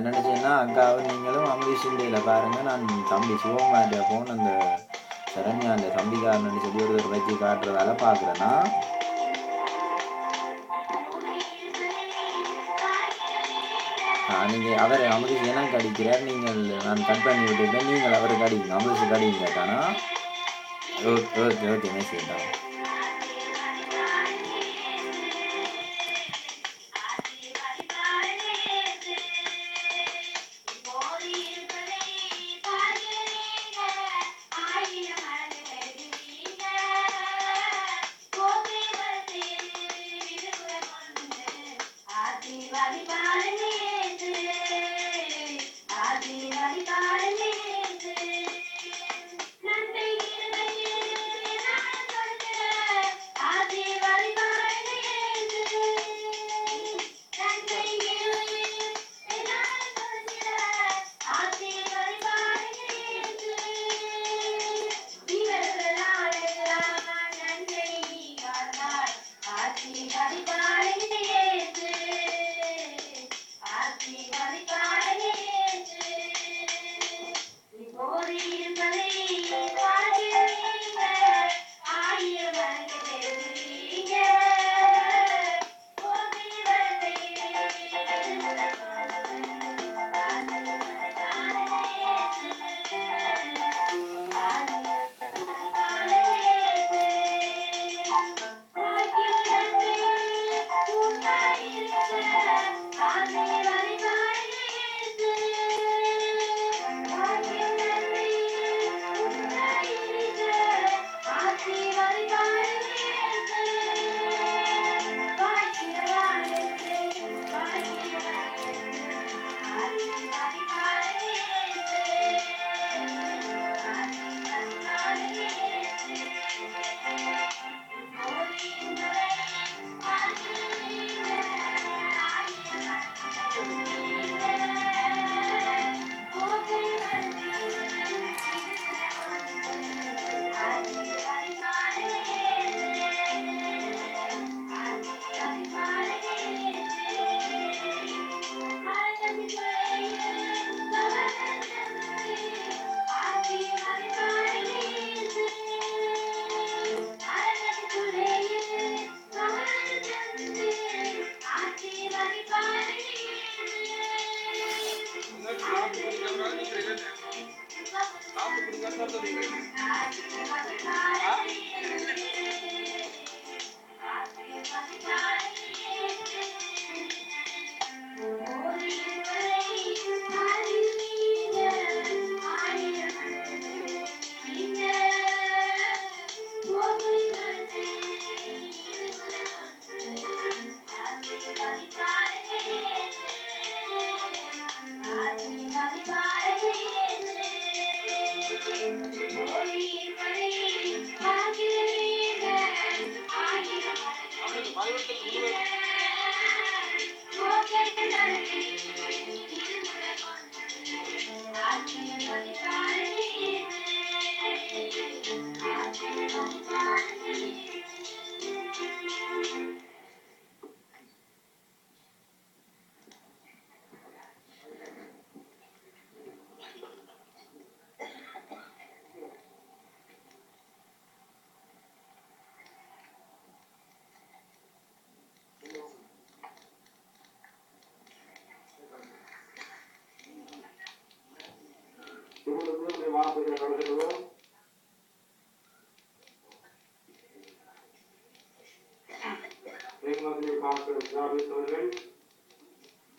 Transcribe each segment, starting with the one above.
நினைச்சேன்னா அக்காவும் நீங்களும் அம்பரீஷ் இந்தியில் பாருங்க. நான் தம்பி சிவகுமார்ட்ட போன் அந்த சரண்யா அந்த தம்பிக்காரன்னு சொல்லி ஒருத்தர் வச்சு காட்டுறதால பார்க்குறேன்னா நீங்கள் அவர் அம்பரீஷ் எனக்கு அடிக்கிறார். நீங்கள் நான் கட் பண்ணி விட்டுட்டேன். நீங்கள் அவருக்கு அடிங்க, அம்பரீஷுக்கு அடிங்க கேட்டானா. ஓகே ஓகே ஓகே மெசேஜ் தான்.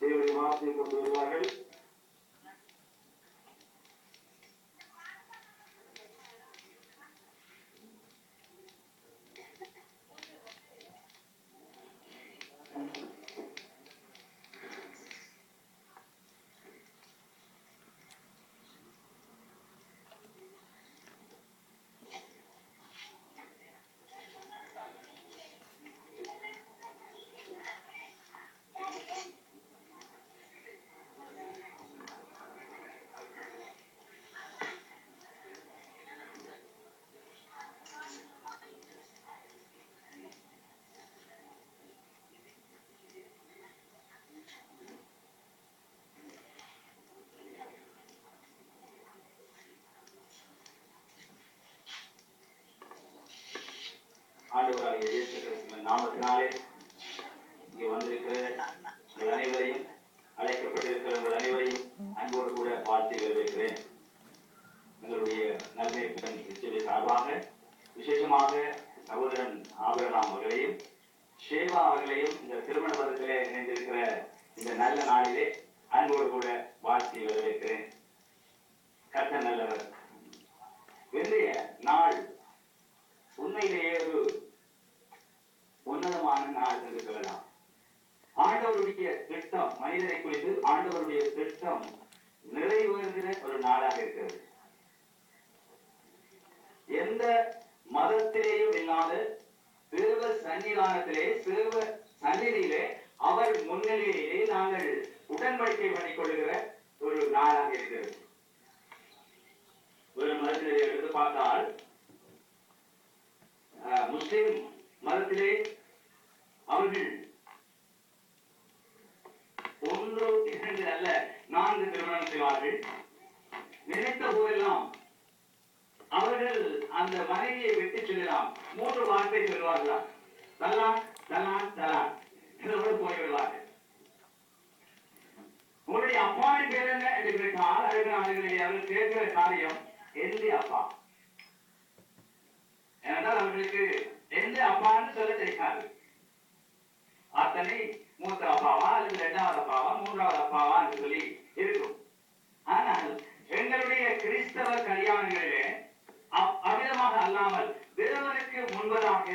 தேவனுடைய வார்த்தையை கொண்டு வருவார்கள். ஆண்டவராகிய இயேசு கிறிஸ்துவின் நாமத்தினாலே இங்கே வந்திருக்கிற உங்கள் அனைவரையும், அழைக்கப்பட்டிருக்கிற உங்கள் அனைவரையும் அன்போடு கூட வாழ்த்து வரவேற்கிறேன். எங்களுடைய நன்மையின் இச்சை சார்பாக விசேஷமாக சகோதரன் ஆபிரகாம் அவர்களையும் ஷேவா அவர்களையும் இந்த திருமண பதத்திலே இணைந்திருக்கிற இந்த நல்ல நாளிலே அன்போடு கூட வாழ்த்தி வரவேற்கிறேன். கர்த்தர் நல்லவர். இன்றைய நாள் உண்மையிலேயே ஒரு உன்னதமான நாள் என்று சொல்லலாம். ஆண்டவருடைய திட்டம், மனிதனை குறித்து ஆண்டவருடைய திட்டம் நிறைவேறுகிற ஒரு நாளாக இருக்கிறது. எந்த மதத்திலேயும் இல்லாத தேவ சன்னிதானத்திலே, தேவ சந்நிதியிலே, அவர் முன்னிலையிலே நாங்கள் உடன்படிக்கை பண்ணிக் கொள்ளுகிற ஒரு நாளாக இருக்கிறது. ஒரு மதத்திலே எடுத்து பார்த்தால், முஸ்லிம் மதத்திலே அவர்கள் 1, 2 அல்ல 4 திருமணம் செய்வார்கள். நினைத்த போதெல்லாம் அவர்கள் அந்த மனைவியை விட்டு செல்லலாம். 3 வார்த்தை சொல்வார்களாம். தலாக் தலாக் தலாக் இதோடு போய்விடுவார்கள். உங்களுடைய அப்பாவின் பேர் என்ன என்று கேட்டால் அழகு நாடுகளில் அவர்கள் கேட்கிற காரியம் எந்த அப்பா. ஏனென்றால் அவர்களுக்கு எந்த அப்பான்னு சொல்ல தெரியாது. அத்தனை மூத்த அப்பாவா அல்லது 2வது அப்பாவா 3வது அப்பாவா என்று சொல்லி இருக்கும். ஆனால் எங்களுடைய கிறிஸ்தவ கல்யாணங்களிலே அவ்விதமாக அல்லாமல் தேவனுக்கு முன்பதாக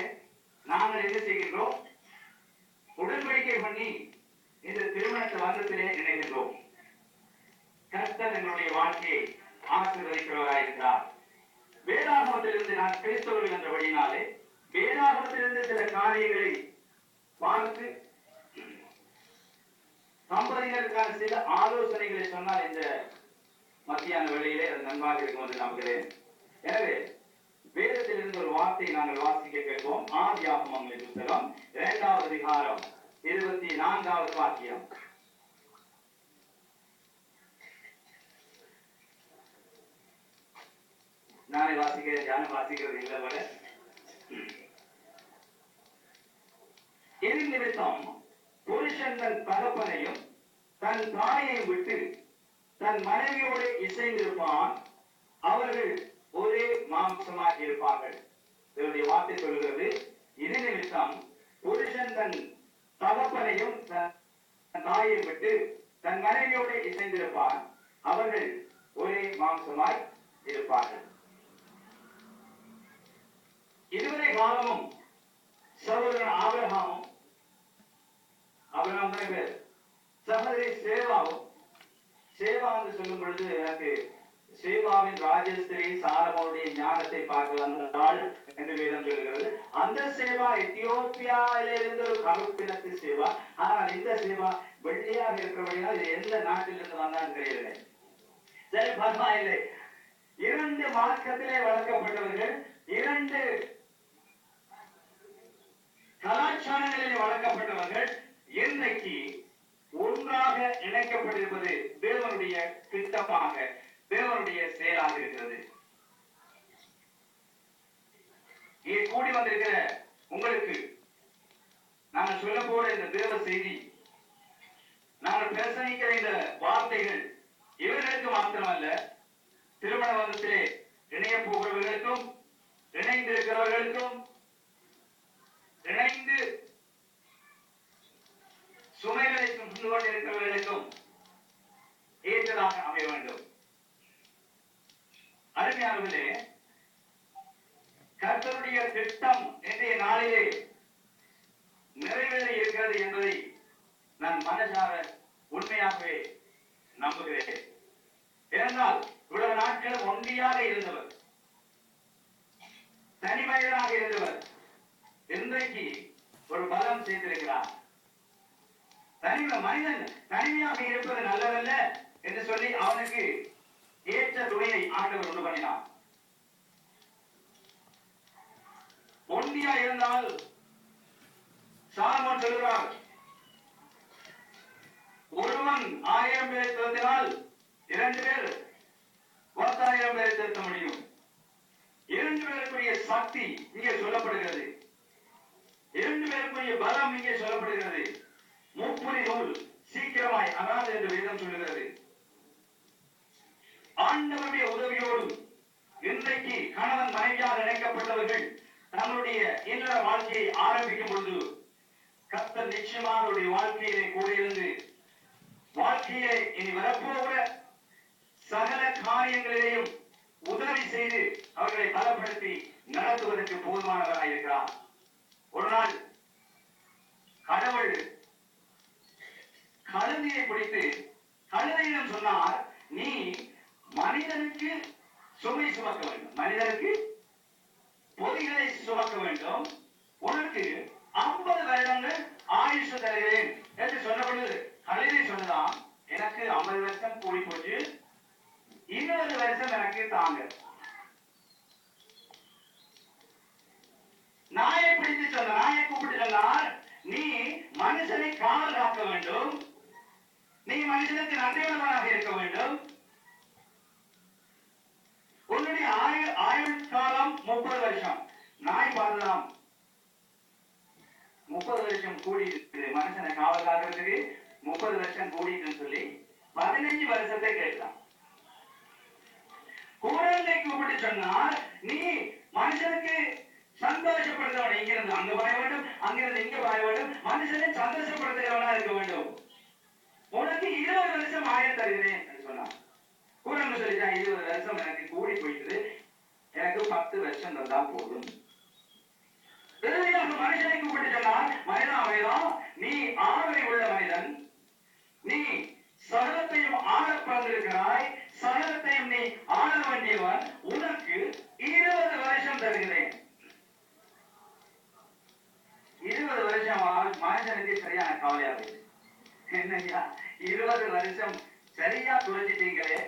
நாங்கள் என்ன செய்கின்றோம்? உடன்படிக்கை பண்ணி இந்த திருமண பந்தத்திலே இணைகின்றோம். கர்த்தர் எங்களுடைய வாழ்க்கையை ஆசீர்வதிக்கிறவராயிருக்கிறார். வேதாகமத்திலிருந்து நான் கிறிஸ்தவர்கள் என்றபடினாலே வேதாகமத்திலிருந்து சில காரியங்களை பார்த்து தம்பதிகளுக்கான சில ஆலோசனைகளை சொன்னால் இந்த மத்தியான வேளையிலே அது நன்றாக இருக்கும் என்று நம்புகிறேன். எனவே வேதத்திலிருந்து ஒரு வார்த்தை நாங்கள் வாசிக்க கேட்போம். ஆதியாகமம் புத்தகம் 2வது அதிகாரம் 24வது வாக்கியம். நானே வாசிக்கிறேன், யாரும் வாசிக்கிறது இல்லை. வர இதன் நிமித்தம் புருஷன் தன் தகப்பனையும் தன் தாயையும் விட்டு தன் மனைவியோடு இசைந்திருப்பான், அவர்கள் ஒரே மாம்சமாக இருப்பார்கள். இதனுடைய வார்த்தை சொல்கிறது, இது நிமித்தம் புருஷன் தன் தகப்பனையும் தன் தாயை விட்டு தன் மனைவியோடு இசைந்திருப்பான், அவர்கள் ஒரே மாம்சமாய் இருப்பார்கள். இதுவரை காலமும் சகோதரன் ஆபிரகாமும், ஆபிரகாம் பேர், சகோதரி சேவாவும், சேவா என்று சொல்லும் பொழுது எனக்கு சேவாவின் ராஜஸ்திரி சாலமோனுடைய ஞானத்தை பார்க்க வந்தாள் என்று வேதம் சொல்கிறது. அந்த சேவா எத்தியோப்பியாவிலிருந்து ஒரு கருப்பினத்து சேவா. ஆனால் இந்த சேவா வெள்ளியாக இருக்கிறபடியால் இது எந்த நாட்டிலிருந்து வந்தான்னு தெரியவில்லை. சரி, பரவாயில்லை. 2 மார்க்கத்திலே வளர்க்கப்பட்டவர்கள், 2 கலாச்சாரங்களிலே வளர்க்கப்பட்டவர்கள் இன்றைக்கு ஒன்றாக இணைக்கப்பட்டிருப்பது தேவனுடைய திட்டமாக, தேவனுடைய செயலாக இருக்கிறது. இங்கே கூடி வந்திருக்கிற உங்களுக்கு நாங்கள் சொல்ல போற இந்த தேவ செய்தி, நாங்கள் பிரசங்கிக்கிற இந்த வார்த்தைகள் இவர்களுக்கு மாத்திரமல்ல, திருமண பந்தத்திலே இணைய போகிறவர்களுக்கும், இணைந்திருக்கிறவர்களுக்கும், இணைந்து சுமைகளை சுமந்து கொண்டிருக்கிறவர்களுக்கும் ஏற்றதாக அமைய வேண்டும். அருமையானவர்களே, கர்த்தருடைய திட்டம் இன்றைய நாளிலே நிறைவேற இருக்கிறது என்பதை நான் மனசார உண்மையாகவே நம்புகிறேன். ஏனென்றால் இவ்வளவு நாட்கள் ஒன்றியாக இருந்தவர், தனிமனிதனாக இருந்தவர், இன்றைக்கு ஒரு பலம் செய்திருக்கிறார். மனிதன் தனிமையாக இருப்பது நல்லதல்ல என்று சொல்லி அவனுக்கு ஏற்ற துணையை ஆண்டவர் உண்டு பண்ணினார். ஒன்றியா இருந்தால் சாலமோன் சொல்கிறார், ஒருவன் 1000 பேரை திருத்தினால் 2 பேர் 10,000 பேரை திருத்த முடியும். 2 பேருக்குரிய சக்தி இங்கே சொல்லப்படுகிறது. இரண்டு பேருக்குரிய பலம் இங்கே சொல்லப்படுகிறது. முப்புரி நூல் சீக்கிரமாய் அதாவது என்று வேதம் சொல்லுகிறது. ஆண்டவருடைய உதவியோடு இன்றைக்கு கணவன் மனைவியாக இணைக்கப்பட்டவர்கள் தன்னுடைய இல்லற வாழ்க்கையை ஆரம்பிக்கும் பொழுது கர்த்தர் நிச்சயமாக அவருடைய வாழ்க்கையிலே கூட இருந்து வாழ்க்கையிலே இனி வரப்போகிற சகல காரியங்களிலேயும் உதவி செய்து அவர்களை பலப்படுத்தி நடத்துவதற்கு போதுமானவராக இருக்கிறார். ஒரு நாள் கடவுள் கழுதையை பிடித்து கழுதையிடம் சொன்னார், நீ மனிதனுக்கு சுமை சுமக்க வேண்டும், மனிதனுக்கு பொதிகளை சுமக்க வேண்டும், உனக்கு 50 வருடங்கள் ஆயுஷ் தருகிறேன் என்று சொன்னபொழுது கழுதை சொன்னதாம், எனக்கு 50 வருஷம் கூடி போச்சு, 20 வருஷம் எனக்கு தாங்க. நாயை பிடித்து சொன்ன நாயை கூப்பிட்டு சொன்னார், நீ மனுஷனை காவல் காக்க வேண்டும், நீ மனுஷனுக்கு நன்றியுள்ளவனாக இருக்க வேண்டும், உன்னுடைய ஆயுள் காலம் 30 வருஷம். நாய் பார்த்ததாம் 30 வருஷம் கூடி இருக்குது, மனுஷனை காவல் காக்கிறதுக்கு 30 வருஷம் கூடிட்டுன்னு சொல்லி 15 வருஷத்தை கேட்கலாம். குழந்தை கூப்பிட்டு சொன்னார், நீ மனுஷனுக்கு சந்தோஷப்படுத்தவன், இங்கிருந்து அங்க பாய வேண்டும், அங்கிருந்து இங்க பாய வேண்டும், மனுஷனை சந்தோஷப்படுத்துகிறவனா இருக்க வேண்டும், உனக்கு 20 வருஷம் ஆயுள் தருகிறேன் என்று சொன்னார். குழந்தை சொல்லிட்டான், 20 வருஷம் எனக்கு கூடி போயிட்டு, எனக்கு 10 வருஷம் தந்தா போதும். மனுஷனை கூப்பிட்டு சொன்னார், மனிதா மனிதா, நீ ஆணை உள்ள மனிதன், நீ சகலத்தையும் ஆள பிறந்திருக்கிறாய், சகலத்தையும் நீ ஆள வேண்டியவன், உனக்கு 20 வருஷம் தருகிறேன். 20 வருஷம் மனுஷனுக்கு சரியான கவலையா இருக்கு. என்னையா 20 வருஷம் சரியா குறைஞ்சிட்டீங்களே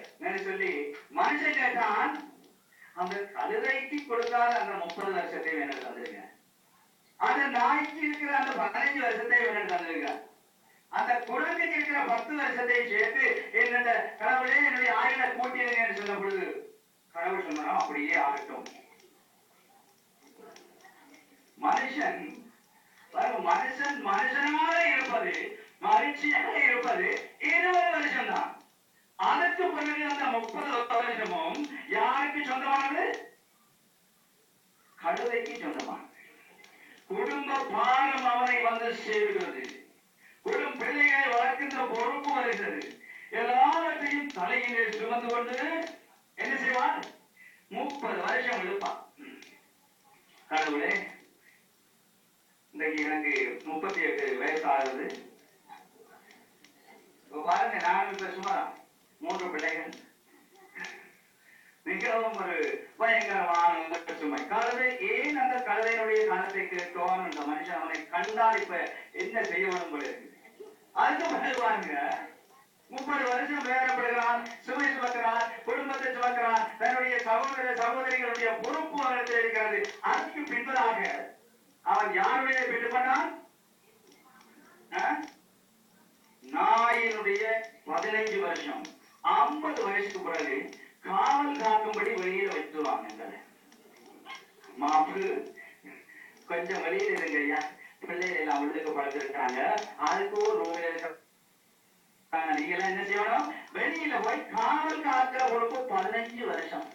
சொல்லி மனுஷன் கேட்டான், அந்த கழுதைக்கு கொடுக்காத அந்த 30 வருஷத்தை வேணும் தந்துருங்க, அந்த நாய்க்கு இருக்கிற அந்த 15 வருஷத்தை வேணும் தந்துருங்க, அந்த குழந்தைக்கு இருக்கிற 10 வருஷத்தை சேர்த்து என்னோட கடவுளே என்னுடைய ஆயுளை கூட்டிடுங்க சொன்ன பொழுது கடவுள் சொன்னா அப்படியே ஆகட்டும். மனுஷன் மனுஷன் மனுஷனாக இருப்பது மகிழ்ச்சியாக இருப்பது 20 வருஷம் தான். அதற்கு பிறகு அந்த 30 வருஷமும் யாருக்கு சொந்தமானது? கழுதைக்கு சொந்தமானது. குடும்ப பாரம் அவனை வந்து சேருகிறது, குடும்ப பிள்ளைகளை வளர்க்கின்ற பொறுப்பு வருகிறது, எல்லாவற்றையும் தலையிலே சுமந்து கொண்டு என்ன செய்வான்? 30 வருஷம் இருப்பான். கடவுளே, இன்னைக்கு எனக்கு 38 வயசு ஆகுது. பாருங்க, நான் இப்ப சுமார் 3 பிள்ளைகள், மிகவும் ஒரு பயங்கரமான சுமை. கழுதை ஏன் அந்த கழுதையினுடைய காலத்தை கேட்கவான் அந்த மனுஷன் அவனை கண்டால் இப்ப என்ன செய்ய வேணும் போல இருக்கு. அதுக்கு பிறகு பாருங்க, 30 வருஷம் வேதனைப்படுகிறான், சுமை சுமக்கிறான், குடும்பத்தை சுமக்கிறான், தன்னுடைய சகோதர சகோதரிகளுடைய பொறுப்பு அவரிடத்தில் இருக்கிறது. அதற்கு பின்பதாக அவன் யாருடைய பெற்றுப்பட்டான்? நாயினுடைய 15 வருஷம். 50 வயசுக்கு பிறகு காவல் காக்கும்படி வெளியில வைத்துவாங்க. மாப்பு கொஞ்சம் வெளியில இருங்க ஐயா, பிள்ளைகள் எல்லாம் உள்ளுக்கு படுத்திருக்காங்க, அதுக்கு ஒரு ரூமில் இருக்க நீங்க எல்லாம் என்ன செய்யணும்? வெளியில போய் காவல் காக்கிற பொறுப்பு 15 வருஷம்.